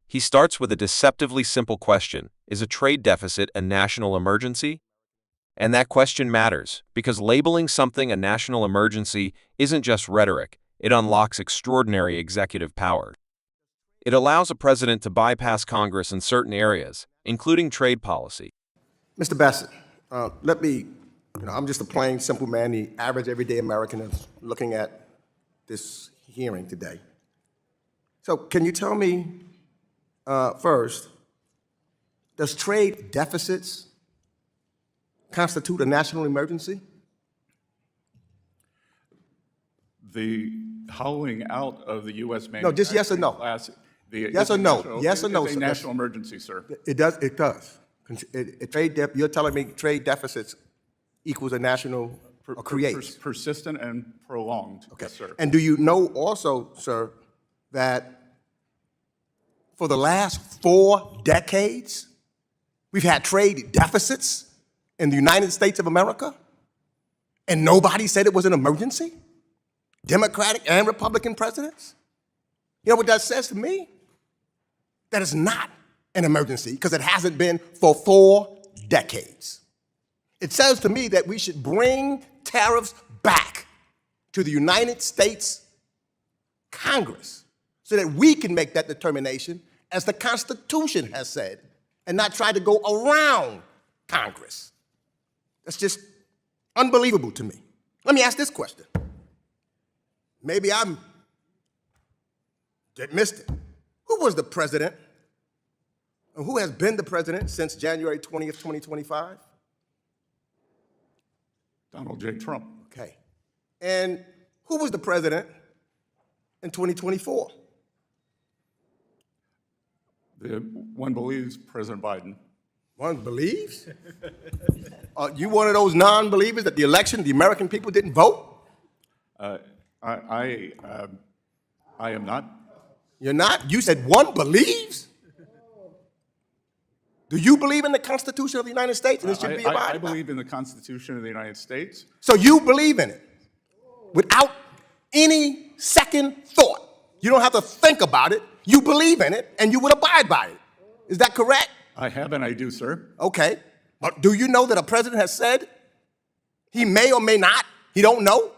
He starts with a deceptively simple question: is a trade deficit a national emergency? And that question matters, because labeling something a national emergency isn't just rhetoric, it unlocks extraordinary executive power. It allows a president to bypass Congress in certain areas, including trade policy. Mr. Bessent, I'm just a plain, simple man, the average, everyday American is looking at this hearing today. So can you tell me, first, does trade deficits constitute a national emergency? The hollowing out of the U.S. manufacturing No, just yes or no. class. Yes or no? Yes or no, It's a sir. national emergency, sir. It does. It does. You're telling me trade deficits equals a national or creates? Persistent and prolonged, Okay. yes, sir. And do you know also, sir, that for the last 4 decades, we've had trade deficits in the United States of America, and nobody said it was an emergency? Democratic and Republican presidents? You know what that says to me? That it's not an emergency, because it hasn't been for 4 decades. It says to me that we should bring tariffs back to the United States Congress so that we can make that determination as the Constitution has said, and not try to go around Congress. That's just unbelievable to me. Let me ask this question. Maybe I missed it. Who was the president, and who has been the president since January 20th, 2025? Donald J. Trump. Okay. And who was the president in 2024? One believes President Biden. One believes? You one of those non-believers that the election, the American people didn't vote? I am not. You're not? You said one believes? Do you believe in the Constitution of the United States and it should be abided by? I believe in the Constitution of the United States. So you believe in it without any second thought. You don't have to think about it. You believe in it and you would abide by it. Is that correct? I have and I do, sir. Okay. But do you know that a president has said he may or may not? He don't know?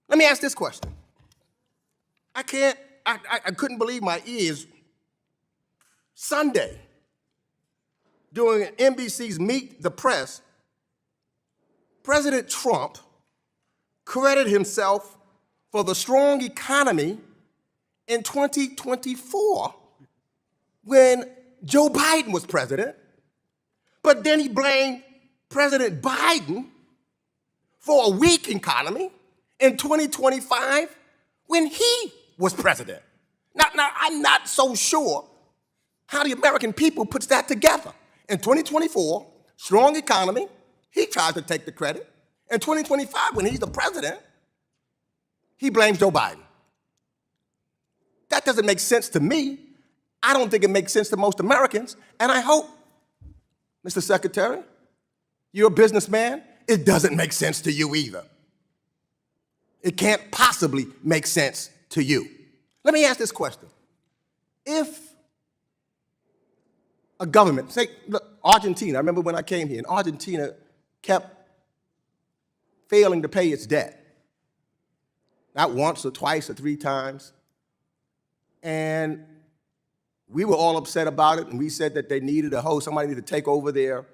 Let me ask this question. I couldn't believe my ears. Sunday, during NBC's Meet the Press, President Trump credited himself for the strong economy in 2024 when Joe Biden was president, but then he blamed President Biden for a weak economy in 2025 when he was president. Now, I'm not so sure how the American people puts that together. In 2024, strong economy, he tries to take the credit. In 2025, when he's the president, he blames Joe Biden. That doesn't make sense to me. I don't think it makes sense to most Americans, and I hope, Mr. Secretary, you're a businessman, it doesn't make sense to you either. It can't possibly make sense to you. Let me ask this question. If a government, say, look, Argentina, I remember when I came here, and Argentina kept failing to pay its debt. Not once or twice or 3 times. And we were all upset about it, and we said that they needed somebody needed to take over their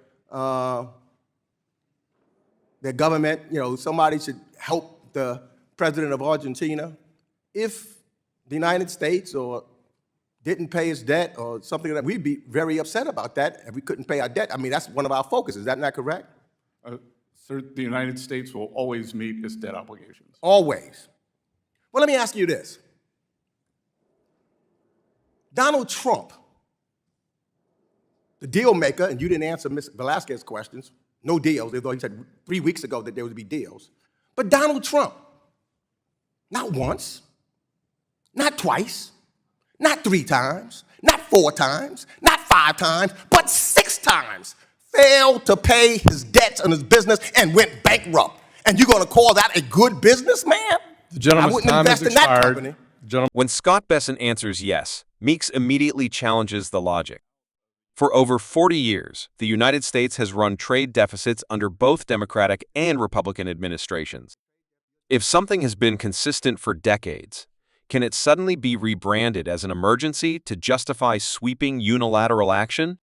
government. You know, somebody should help the president of Argentina. If the United States didn't pay its debt or something like that, we'd be very upset about that if we couldn't pay our debt. I mean, that's one of our focuses. Is that not correct? Sir, the United States will always meet its debt obligations. Always. Well, let me ask you this. Donald Trump, the deal maker, and you didn't answer Ms. Velasquez's questions, no deals, although he said 3 weeks ago that there would be deals. But Donald Trump, not once, not twice, not 3 times, not 4 times, not 5 times, but 6 times failed to pay his debts on his business and went bankrupt. And you're going to call that a good businessman? The gentleman's I wouldn't time invest has in that expired. company. When Scott Bessent answers yes, Meeks immediately challenges the logic. For over 40 years, the United States has run trade deficits under both Democratic and Republican administrations. If something has been consistent for decades, can it suddenly be rebranded as an emergency to justify sweeping unilateral action?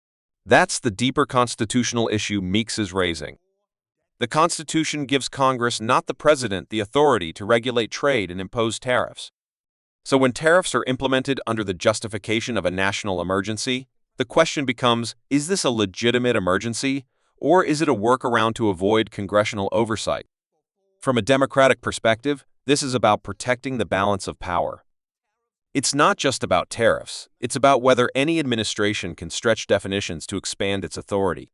That's the deeper constitutional issue Meeks is raising. The Constitution gives Congress, not the President, the authority to regulate trade and impose tariffs. So when tariffs are implemented under the justification of a national emergency, the question becomes, is this a legitimate emergency, or is it a workaround to avoid congressional oversight? From a Democratic perspective, this is about protecting the balance of power. It's not just about tariffs, it's about whether any administration can stretch definitions to expand its authority.